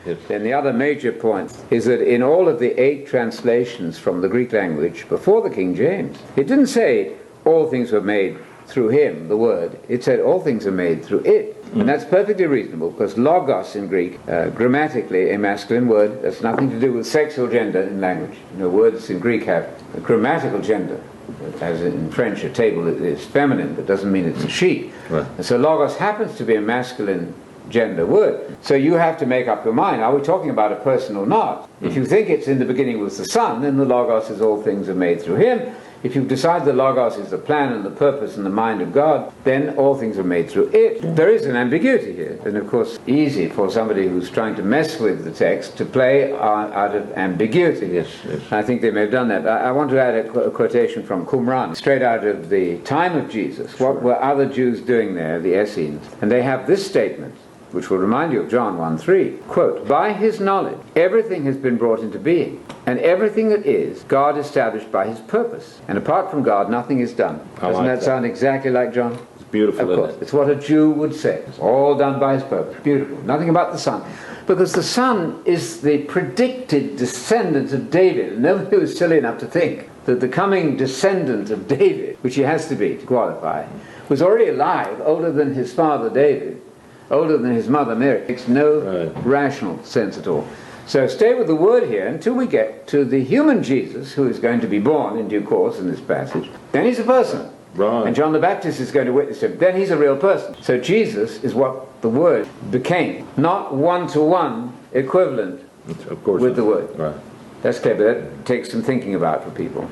Yes. Then the other major point is that in all of the 8 translations from the Greek language before the King James, it didn't say all things were made through him, the word. It said all things are made through it. And that's perfectly reasonable, because logos in Greek, grammatically a masculine word, that's nothing to do with sexual gender in language. Words in Greek have a grammatical gender. As in French, a table is feminine, but doesn't mean it's a she. Right. And so logos happens to be a masculine gender word. So you have to make up your mind, are we talking about a person or not? If you think it's in the beginning with the Son, then the logos is all things are made through him. If you decide the logos is the plan and the purpose and the mind of God, then all things are made through it. There is an ambiguity here. And of course, easy for somebody who's trying to mess with the text to play out of ambiguity. Yes, yes. I think they may have done that. I want to add a quotation from Qumran, straight out of the time of Jesus. What were other Jews doing there, the Essenes? And they have this statement, which will remind you of John 1:3. Quote, by his knowledge, everything has been brought into being, and everything that is, God established by his purpose. And apart from God, nothing is done. Doesn't that sound exactly like John? It's beautiful, Of course. isn't it? It's what a Jew would say. It's all done by his purpose. Beautiful. Nothing about the Son. Because the Son is the predicted descendant of David. And nobody was silly enough to think that the coming descendant of David, which he has to be to qualify, was already alive, older than his father David, older than his mother Mary. It makes no rational sense at all. So stay with the word here until we get to the human Jesus, who is going to be born in due course in this passage. Then he's a person. Right. And John the Baptist is going to witness him. Then he's a real person. So Jesus is what the word became, not one-to-one equivalent Of course. with the word. Right. That's clear, but that takes some thinking about for people.